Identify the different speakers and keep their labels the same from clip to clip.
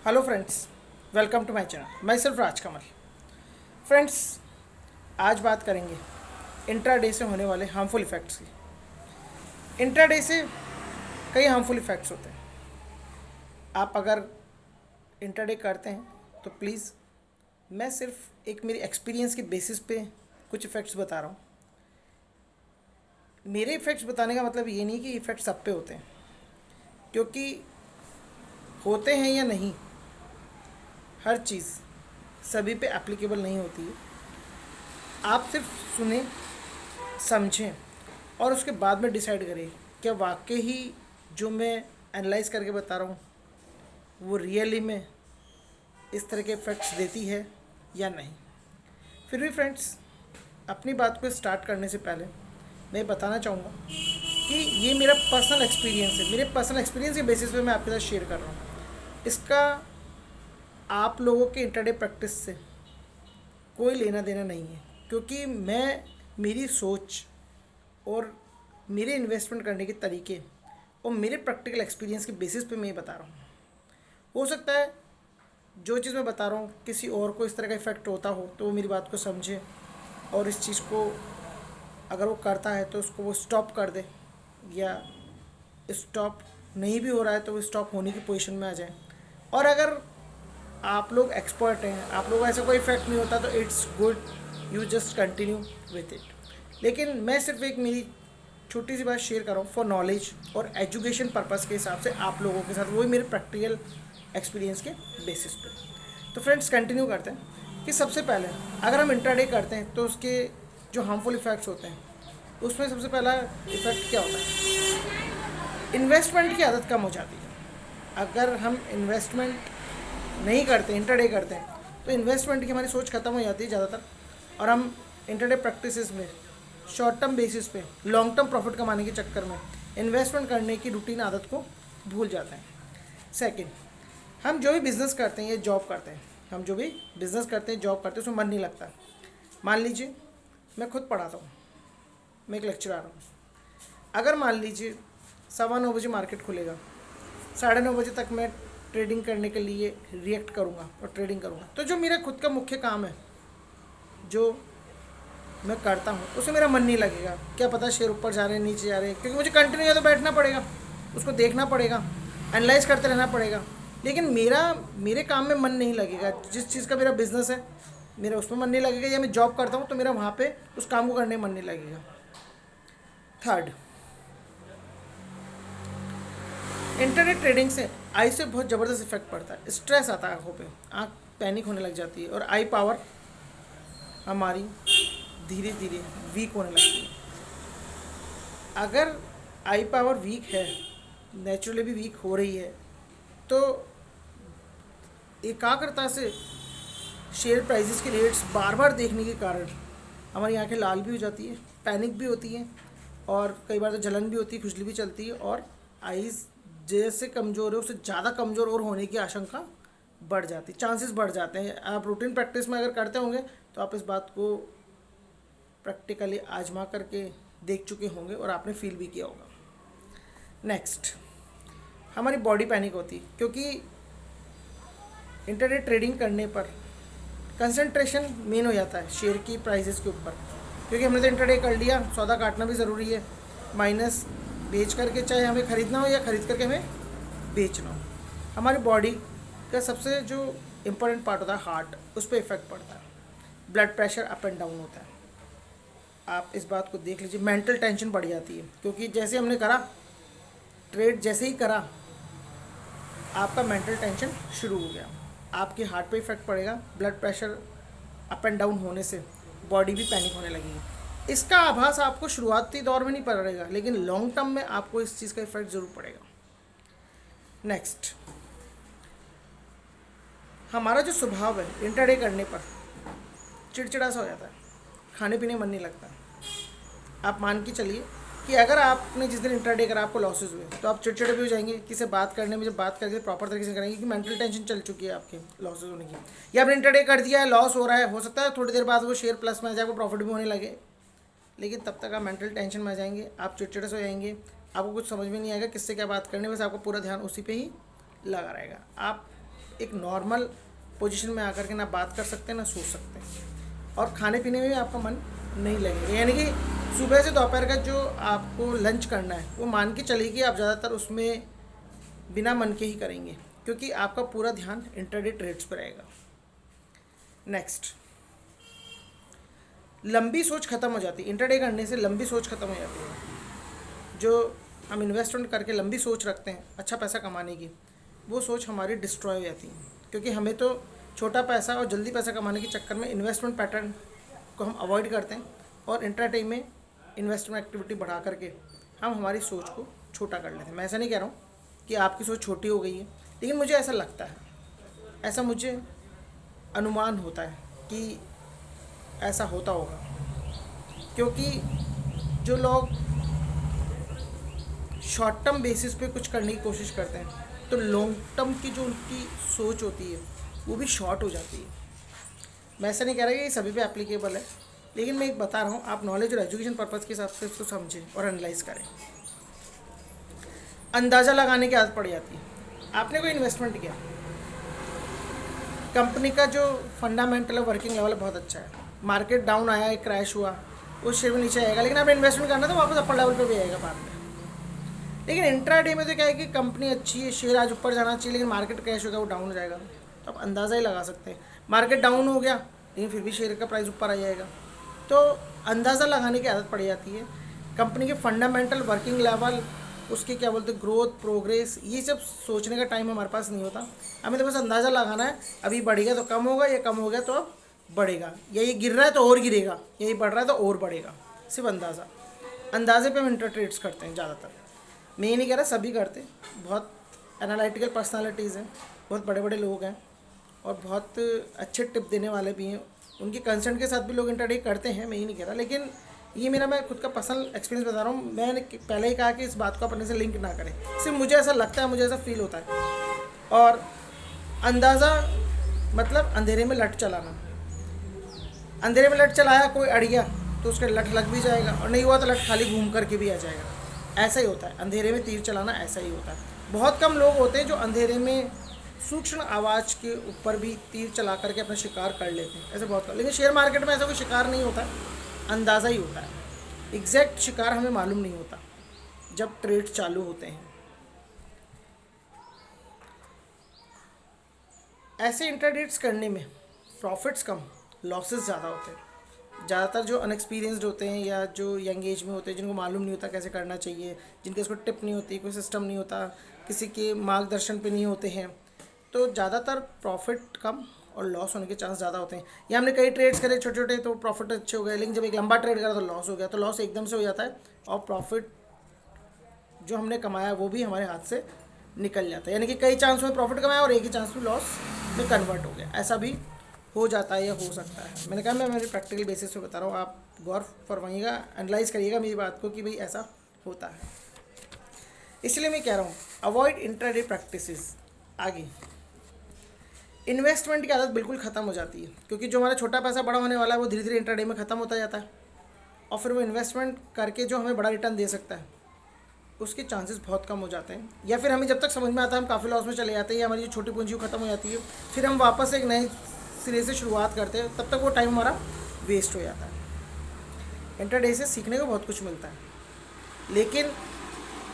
Speaker 1: Hello friends, welcome to my channel. Myself Rajkamal. Friends, आज बात करेंगे इंट्राडे से होने वाले हार्मफुल इफ़ेक्ट्स की। इंट्राडे से कई हार्मफुल इफ़ेक्ट्स होते हैं। आप अगर इंट्राडे करते हैं तो प्लीज़, मैं सिर्फ एक मेरी एक्सपीरियंस के बेसिस पे कुछ इफ़ेक्ट्स बता रहा हूँ। मेरे इफ़ेक्ट्स बताने का मतलब ये नहीं कि इफ़ेक्ट सब पे होते हैं, क्योंकि होते हैं या नहीं, हर चीज़ सभी पे एप्लीकेबल नहीं होती है। आप सिर्फ सुने, समझें और उसके बाद में डिसाइड करें क्या वाकई ही जो मैं एनालाइज करके बता रहा हूँ वो रियली में इस तरह के इफ़ेक्ट्स देती है या नहीं। फिर भी फ्रेंड्स, अपनी बात को स्टार्ट करने से पहले मैं बताना चाहूँगा कि ये मेरा पर्सनल एक्सपीरियंस है। मेरे पर्सनल एक्सपीरियंस के बेसिस पे मैं आपके साथ शेयर कर रहा हूँ। इसका आप लोगों के इंटरडे प्रैक्टिस से कोई लेना देना नहीं है, क्योंकि मैं मेरी सोच और मेरे इन्वेस्टमेंट करने के तरीके और मेरे प्रैक्टिकल एक्सपीरियंस के बेसिस पे मैं ये बता रहा हूँ। हो सकता है जो चीज़ मैं बता रहा हूँ किसी और को इस तरह का इफ़ेक्ट होता हो तो वो मेरी बात को समझे और इस चीज़ को अगर वो करता है तो उसको वो स्टॉप कर दे, या स्टॉप नहीं भी हो रहा है तो वो स्टॉप होने की पोजीशन में आ जाए। और अगर आप लोग एक्सपर्ट हैं, आप लोगों को ऐसा कोई इफेक्ट नहीं होता तो it's good, you just continue with it. लेकिन मैं सिर्फ एक मेरी छोटी सी बात शेयर कर रहा हूँ फॉर नॉलेज और एजुकेशन पर्पज़ के हिसाब से आप लोगों के साथ, वही मेरे प्रैक्टिकल एक्सपीरियंस के बेसिस पे। तो फ्रेंड्स, कंटिन्यू करते हैं कि सबसे पहले अगर हम इंट्राडे करते हैं तो उसके जो हार्मफुल इफ़ेक्ट्स होते हैं उसमें सबसे पहला इफ़ेक्ट क्या होता है, इन्वेस्टमेंट की आदत कम हो जाती है। अगर हम इन्वेस्टमेंट नहीं करते, इंटरडे करते हैं, तो इन्वेस्टमेंट की हमारी सोच खत्म हो जाती है ज़्यादातर, और हम इंटरडे प्रैक्टिसेस में शॉर्ट टर्म बेसिस पे लॉन्ग टर्म प्रॉफिट कमाने के चक्कर में इन्वेस्टमेंट करने की रूटीन आदत को भूल जाते हैं। सेकंड, हम जो भी बिज़नेस करते हैं या जॉब करते हैं, हम जो भी बिज़नेस करते हैं, जॉब करते हैं, उसमें मन नहीं लगता। मान लीजिए मैं खुद पढ़ाता हूँ, मैं एक लेक्चरर हूँ। अगर मान लीजिए 9:15 बजे मार्केट खुलेगा, 9:30 बजे तक मैं ट्रेडिंग करने के लिए रिएक्ट करूँगा और ट्रेडिंग करूँगा, तो जो मेरा खुद का मुख्य काम है जो मैं करता हूँ उसमें मेरा मन नहीं लगेगा। क्या पता शेयर ऊपर जा रहे हैं, नीचे जा रहे हैं, क्योंकि मुझे कंटिन्यू या तो बैठना पड़ेगा, उसको देखना पड़ेगा, एनालाइज करते रहना पड़ेगा। लेकिन मेरे काम में मन नहीं लगेगा। जिस चीज़ का मेरा बिजनेस है मेरा उसमें मन नहीं लगेगा, या मैं जॉब करता हूँ तो मेरा वहाँ पे उस काम को करने में मन नहीं लगेगा। थर्ड, इंटरनेट ट्रेडिंग से आई से बहुत ज़बरदस्त इफेक्ट पड़ता है। स्ट्रेस आता है आँखों पे, आँख पैनिक होने लग जाती है और आई पावर हमारी धीरे धीरे वीक होने लगती है। अगर आई पावर वीक है, नेचुरली भी वीक हो रही है, तो एकाग्रता से शेयर प्राइसेस के रेट्स बार बार देखने के कारण हमारी आंखें लाल भी हो जाती है, पैनिक भी होती है, और कई बार तो जलन भी होती है, खुजली भी चलती है, और आईज जैसे कमज़ोर है उससे ज़्यादा कमज़ोर और होने की आशंका बढ़ जाती है, चांसेस बढ़ जाते हैं। आप रूटीन प्रैक्टिस में अगर करते होंगे तो आप इस बात को प्रैक्टिकली आजमा करके देख चुके होंगे और आपने फील भी किया होगा। नेक्स्ट, हमारी बॉडी पैनिक होती है, क्योंकि इंटरनेट ट्रेडिंग करने पर कंसंट्रेशन मेन हो जाता है शेयर की प्राइसेस के ऊपर, क्योंकि हमने तो इंटरडे कर लिया, सौदा काटना भी ज़रूरी है, माइनस बेच करके, चाहे हमें ख़रीदना हो या ख़रीद करके हमें बेचना हो। हमारी बॉडी का सबसे जो इम्पोर्टेंट पार्ट होता है हार्ट, उस पर इफ़ेक्ट पड़ता है, blood pressure up and down होता है। आप इस बात को देख लीजिए, मेंटल टेंशन बढ़ जाती है, क्योंकि जैसे हमने करा ट्रेड, जैसे ही करा आपका मेंटल टेंशन शुरू हो गया, आपके हार्ट पे इफेक्ट पड़ेगा, blood pressure up and down होने से बॉडी भी पैनिक होने लगेगी। इसका आभास आपको शुरुआती दौर में नहीं पड़ेगा, लेकिन लॉन्ग टर्म में आपको इस चीज़ का इफेक्ट ज़रूर पड़ेगा। नेक्स्ट, हमारा जो स्वभाव है इंटरडे करने पर चिड़चिड़ा सा हो जाता है, खाने पीने मन नहीं लगता। आप मान के चलिए कि अगर आपने जिस दिन इंटरडे करा आपको लॉसेज हुए तो आप चिड़चिड़े भी हो जाएंगे, किसी बात करने में जब बात करके प्रॉपर तरीके से करेंगे कि मेंटल टेंशन चल चुकी है आपके लॉसेज होने की, या आपने इंटरडे कर दिया है, लॉस हो रहा है, हो सकता है थोड़ी देर बाद वो शेयर प्लस में आ जाए, वो प्रॉफिट भी होने लगे, लेकिन तब तक आप मेंटल टेंशन में आ जाएंगे, आप चिड़चिड़े से हो जाएंगे, आपको कुछ समझ में नहीं आएगा किससे क्या बात करनी, बस आपका पूरा ध्यान उसी पर ही लगा रहेगा। आप एक नॉर्मल पोजीशन में आकर के ना बात कर सकते हैं ना सोच सकते हैं, और खाने पीने में भी आपका मन नहीं लगेगा। यानी कि सुबह से दोपहर का जो आपको लंच करना है वो मान के चलिए कि आप ज़्यादातर उसमें बिना मन के ही करेंगे, क्योंकि आपका पूरा ध्यान इंट्राडे ट्रेड्स पर रहेगा। नेक्स्ट, लंबी सोच खत्म हो जाती है। इंट्राडे करने से लंबी सोच खत्म हो जाती है। जो हम इन्वेस्टमेंट करके लंबी सोच रखते हैं अच्छा पैसा कमाने की, वो सोच हमारी डिस्ट्रॉय हो जाती है, क्योंकि हमें तो छोटा पैसा और जल्दी पैसा कमाने के चक्कर में इन्वेस्टमेंट पैटर्न को हम अवॉइड करते हैं, और इंट्राडे में इन्वेस्टमेंट एक्टिविटी बढ़ा करके हम हमारी सोच को छोटा कर लेते हैं। मैं ऐसा नहीं कह रहा हूँ कि आपकी सोच छोटी हो गई है, लेकिन मुझे ऐसा लगता है, ऐसा मुझे अनुमान होता है कि ऐसा होता होगा, क्योंकि जो लोग शॉर्ट टर्म बेसिस पे कुछ करने की कोशिश करते हैं तो लॉन्ग टर्म की जो उनकी सोच होती है वो भी शॉर्ट हो जाती है। मैं ऐसा नहीं कह रहा कि ये सभी पे एप्लीकेबल है, लेकिन मैं एक बता रहा हूँ, आप नॉलेज और एजुकेशन पर्पज़ के हिसाब से इसको समझें और एनालाइज करें। अंदाज़ा लगाने की आदत पड़ जाती है। आपने कोई इन्वेस्टमेंट किया, कंपनी का जो फंडामेंटल वर्किंग लेवल बहुत अच्छा है, मार्केट डाउन आया, एक क्रैश हुआ, उस शेयर में नीचे आएगा, लेकिन आपने इन्वेस्टमेंट करना तो वापस अपर लेवल पे भी आएगा बाद में। लेकिन इंट्राडे में तो क्या है कि कंपनी अच्छी है, शेयर आज ऊपर जाना चाहिए, लेकिन मार्केट क्रैश होगा, वो डाउन हो जाएगा, तो आप अंदाज़ा ही लगा सकते हैं। मार्केट डाउन हो गया लेकिन फिर भी शेयर का प्राइस ऊपर आ जाएगा, तो अंदाज़ा लगाने की आदत पड़ जाती है। कंपनी के फंडामेंटल वर्किंग लेवल, उसके क्या बोलते हैं ग्रोथ, प्रोग्रेस, ये सब सोचने का टाइम हमारे पास नहीं होता। हमें तो बस अंदाज़ा लगाना है, अभी बढ़ेगा तो कम होगा, या कम हो गया तो अब बढ़ेगा, या ये गिर रहा है तो और गिरेगा, यही बढ़ रहा है तो और बढ़ेगा। सिर्फ अंदाज़े पे हम इंटरट्रेड्स करते हैं ज़्यादातर। मैं ये नहीं कह रहा सभी करते, बहुत एनालिटिकल पर्सनालिटीज़ हैं, बहुत बड़े बड़े लोग हैं और बहुत अच्छे टिप देने वाले भी हैं, उनके कंसेंट के साथ भी लोग इंटरडे करते हैं, मैं ये नहीं कह रहा, लेकिन ये मेरा मैं खुद का पर्सनल एक्सपीरियंस बता रहा हूँ। मैंने पहले ही कहा कि इस बात को अपने से लिंक ना करें, सिर्फ मुझे ऐसा लगता है, मुझे ऐसा फील होता है। और अंदाज़ा मतलब अंधेरे में लट चलाना, अंधेरे में लट चलाया, कोई अड़ गया तो उसका लट लग भी जाएगा, और नहीं हुआ तो लट खाली घूम करके भी आ जाएगा। ऐसा ही होता है, अंधेरे में तीर चलाना ऐसा ही होता है। बहुत कम लोग होते हैं जो अंधेरे में सूक्ष्म आवाज़ के ऊपर भी तीर चला करके अपना शिकार कर लेते हैं, ऐसे बहुत कम। लेकिन शेयर मार्केट में ऐसा कोई शिकार नहीं होता, अंदाज़ा ही होता है। एग्जैक्ट शिकार हमें मालूम नहीं होता जब ट्रेड चालू होते हैं। ऐसे इंटरडेट्स करने में प्रॉफिट्स कम, लॉसेस ज़्यादा होते हैं। ज़्यादातर जो अनएक्सपीरियंस्ड होते हैं या जो यंग एज में होते हैं, जिनको मालूम नहीं होता कैसे करना चाहिए, जिनके इसको टिप नहीं होती, कोई सिस्टम नहीं होता, किसी के मार्गदर्शन पे नहीं होते हैं, तो ज़्यादातर प्रॉफिट कम और लॉस होने के चांस ज़्यादा होते हैं। या हमने कई ट्रेड्स करे छोटे छोटे तो प्रॉफिट अच्छे हो गए, लेकिन जब एक लंबा ट्रेड करा तो लॉस हो गया, तो लॉस एकदम से हो जाता है और प्रॉफिट जो हमने कमाया वो भी हमारे हाथ से निकल जाता है। यानी कि कई चांस में प्रॉफिट कमाया और एक ही चांस में लॉस में कन्वर्ट हो गया, ऐसा भी हो जाता है या हो सकता है। मैंने कहा मैं मेरे प्रैक्टिकल बेसिस पे बता रहा हूँ, आप गौर फरमाइएगा, एनालाइज करिएगा मेरी बात को कि भाई ऐसा होता है। इसलिए मैं कह रहा हूँ अवॉइड इंट्राडे प्रैक्टिसेस। आगे इन्वेस्टमेंट की आदत बिल्कुल ख़त्म हो जाती है, क्योंकि जो हमारा छोटा पैसा बड़ा होने वाला है वो धीरे धीरे इंट्राडे में ख़त्म होता जाता है, और फिर वो इन्वेस्टमेंट करके जो हमें बड़ा रिटर्न दे सकता है उसके चांसेस बहुत कम हो जाते हैं। या फिर हमें जब तक समझ में आता है हम काफ़ी लॉस में चले जाते हैं, या हमारी जो छोटी पूंजी ख़त्म हो जाती है, फिर हम वापस एक नए सिरे से शुरुआत करते हैं, तब तक वो टाइम हमारा वेस्ट हो जाता है। इंट्राडे से सीखने को बहुत कुछ मिलता है, लेकिन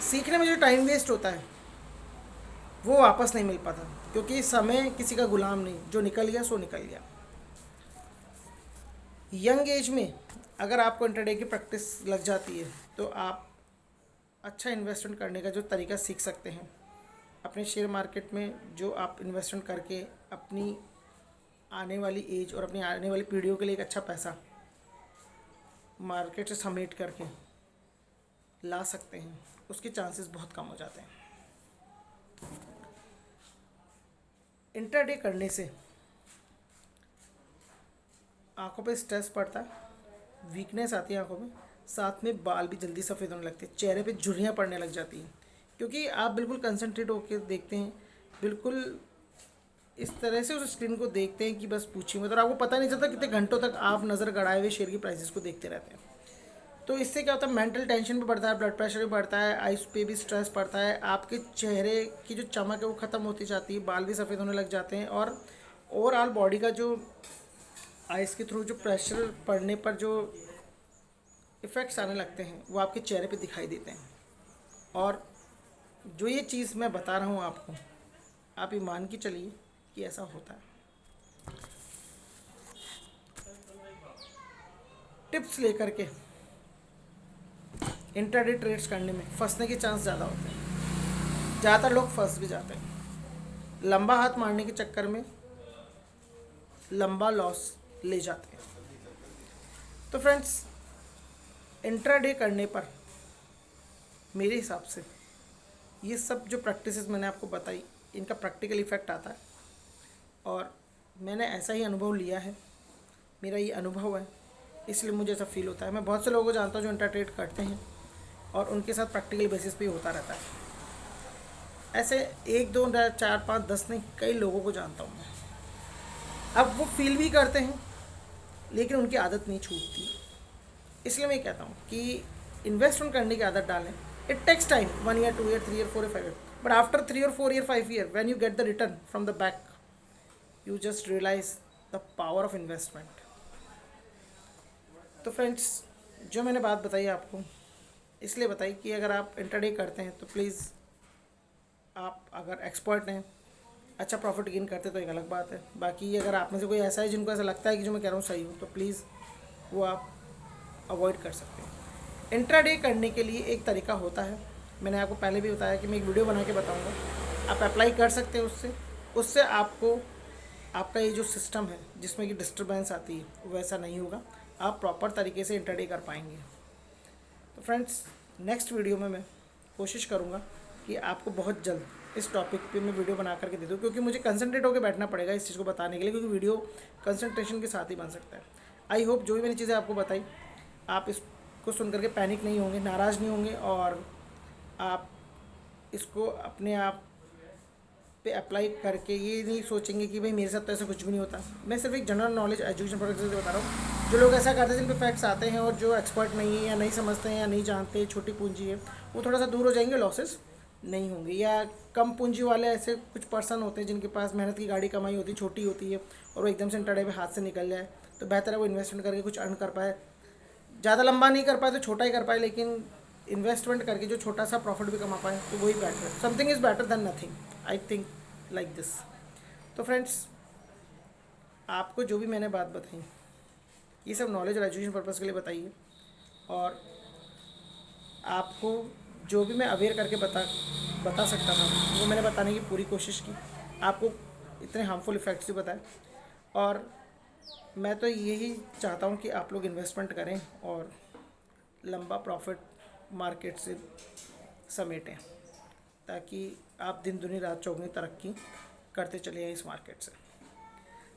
Speaker 1: सीखने में जो टाइम वेस्ट होता है वो वापस नहीं मिल पाता, क्योंकि समय किसी का गुलाम नहीं, जो निकल गया सो निकल गया। यंग एज में अगर आपको इंट्राडे की प्रैक्टिस लग जाती है तो आप अच्छा इन्वेस्टमेंट करने का जो तरीका सीख सकते हैं। अपने शेयर मार्केट में जो आप इन्वेस्टमेंट करके अपनी आने वाली एज और अपनी आने वाली पीढ़ियों के लिए एक अच्छा पैसा मार्केट से समेट करके ला सकते हैं, उसके चांसेस बहुत कम हो जाते हैं। इंट्राडे करने से आंखों पे स्ट्रेस पड़ता है, वीकनेस आती है आंखों में, साथ में बाल भी जल्दी सफ़ेद होने लगते हैं, चेहरे पे झुर्रियाँ पड़ने लग जाती हैं, क्योंकि आप बिल्कुल कंसंट्रेट होकर देखते हैं, बिल्कुल इस तरह से उस स्क्रीन को देखते हैं कि बस पूछिए मत, और आपको पता नहीं चलता कितने घंटों तक आप नज़र गड़ाए हुए शेयर की प्राइसेस को देखते रहते हैं। तो इससे क्या होता है, मेंटल टेंशन भी बढ़ता है, ब्लड प्रेशर भी बढ़ता है, आइस पे भी स्ट्रेस पड़ता है, आपके चेहरे की जो चमक है वो ख़त्म होती जाती है, बाल भी सफ़ेद होने लग जाते हैं, और ओवरऑल बॉडी का जो आइस के थ्रू जो प्रेशर पड़ने पर जो इफ़ेक्ट्स आने लगते हैं वो आपके चेहरे पे दिखाई देते हैं। और जो ये चीज़ मैं बता रहा हूँ आपको, आप ये मान के चलिए कि ऐसा होता है। टिप्स लेकर के इंट्राडे ट्रेड्स करने में फंसने के चांस ज़्यादा होते हैं, ज़्यादातर लोग फंस भी जाते हैं, लंबा हाथ मारने के चक्कर में लंबा लॉस ले जाते हैं। तो फ्रेंड्स, इंट्राडे करने पर मेरे हिसाब से ये सब जो प्रैक्टिसेस मैंने आपको बताई, इनका प्रैक्टिकल इफ़ेक्ट आता है, और मैंने ऐसा ही अनुभव लिया है, मेरा ये अनुभव है, इसलिए मुझे ऐसा फील होता है। मैं बहुत से लोगों को जानता हूँ जो इंट्राट्रेड करते हैं और उनके साथ प्रैक्टिकल बेसिस पे होता रहता है। ऐसे 1 2 4 5 10 नहीं, कई लोगों को जानता हूँ मैं। अब वो फील भी करते हैं लेकिन उनकी आदत नहीं छूटती। इसलिए मैं कहता हूँ कि इन्वेस्टमेंट करने की आदत डालें। It takes time, 1 year 2 year 3 year 4 year 5 year, but after 3 or 4 year 5 year when you get the return from the back, you just realize the power of investment. तो फ्रेंड्स, जो मैंने बात बताई आपको इसलिए बताई कि अगर आप इंट्राडे करते हैं तो प्लीज़, आप अगर एक्सपर्ट हैं, अच्छा प्रॉफिट गेन करते तो एक अलग बात है। बाकी अगर आप में से कोई ऐसा है जिनको ऐसा लगता है कि जो मैं कह रहा हूँ सही हूँ, तो प्लीज़ वो आप अवॉइड कर सकते हैं। इंट्राडे करने के लिए एक तरीका होता है, मैंने आपको पहले भी बताया कि मैं एक वीडियो बना के बताऊँगा, आप अप्लाई कर सकते हैं उससे आपको आपका ये जो सिस्टम है जिसमें कि डिस्टर्बेंस आती है वैसा नहीं होगा, आप प्रॉपर तरीके से इंट्राडे कर पाएंगे। तो फ्रेंड्स, नेक्स्ट वीडियो में मैं कोशिश करूँगा कि आपको बहुत जल्द इस टॉपिक पे मैं वीडियो बना करके दे दूँ, क्योंकि मुझे कंसंट्रेट होकर बैठना पड़ेगा इस चीज़ को बताने के लिए, क्योंकि वीडियो कंसंट्रेशन के साथ ही बन सकता है। आई होप जो भी मैंने चीज़ें आपको बताई, आप इसको सुन करके पैनिक नहीं होंगे, नाराज़ नहीं होंगे, और आप इसको अपने आप पे अप्लाई करके ये नहीं सोचेंगे कि भाई मेरे साथ तो ऐसा कुछ भी नहीं होता। मैं सिर्फ एक जनरल नॉलेज एजुकेशन प्रोडक्ट से बता रहा हूँ। जो लोग ऐसा करते हैं, जिन पे फैक्ट्स आते हैं और जो एक्सपर्ट नहीं है या नहीं समझते हैं या नहीं जानते, छोटी पूंजी है, वो थोड़ा सा दूर हो जाएंगे, लॉसेस नहीं होंगे। या कम पूंजी वाले ऐसे कुछ पर्सन होते हैं जिनके पास मेहनत की गाड़ी कमाई होती है, छोटी होती है, और वो एकदम से इंट्राडे पे हाथ से निकल जाए, तो बेहतर है वो इन्वेस्टमेंट करके कुछ अर्न कर पाए। ज़्यादा लंबा नहीं कर पाए तो छोटा ही कर पाए, लेकिन इन्वेस्टमेंट करके जो छोटा सा प्रॉफिट भी कमा पाए तो वही बेटर है। Something is better than nothing, I think like this. तो फ्रेंड्स, आपको जो भी मैंने बात बताई, ये सब नॉलेज और एजुकेशन पर्पज़ के लिए बताइए, और आपको जो भी मैं अवेयर करके बता सकता था वो मैंने बताने की पूरी कोशिश की। आपको इतने हार्मफुल इफ़ेक्ट्स भी बताए, और मैं तो यही चाहता हूँ कि आप लोग इन्वेस्टमेंट करें और लंबा प्रॉफिट मार्केट से समेटें, ताकि आप दिन दुनी रात चौगुनी तरक्की करते चले जाएं इस मार्केट से।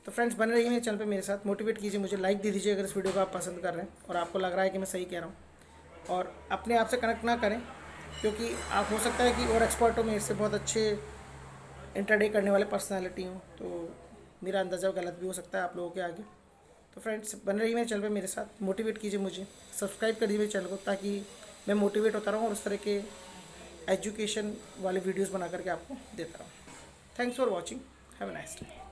Speaker 1: तो फ्रेंड्स, बने रहिए मेरे चैनल पे मेरे साथ, मोटिवेट कीजिए मुझे, लाइक दे दीजिए अगर इस वीडियो को आप पसंद कर रहे हैं और आपको लग रहा है कि मैं सही कह रहा हूँ, और अपने आप से कनेक्ट ना करें, क्योंकि आप हो सकता है कि और एक्सपर्ट हो, मेरे से बहुत अच्छे इंट्राडे करने वाले पर्सनैलिटी हों, तो मेरा अंदाज़ा गलत भी हो सकता है आप लोगों के आगे। तो फ्रेंड्स, बने रहिए मेरे चैनल पे मेरे साथ, मोटिवेट कीजिए मुझे, सब्सक्राइब कर दीजिए मेरे चैनल को, ताकि मैं मोटिवेट होता रहूँ और उस तरह के एजुकेशन वाले वीडियोस बना करके आपको देता रहूँ। Thanks for watching, have a nice day.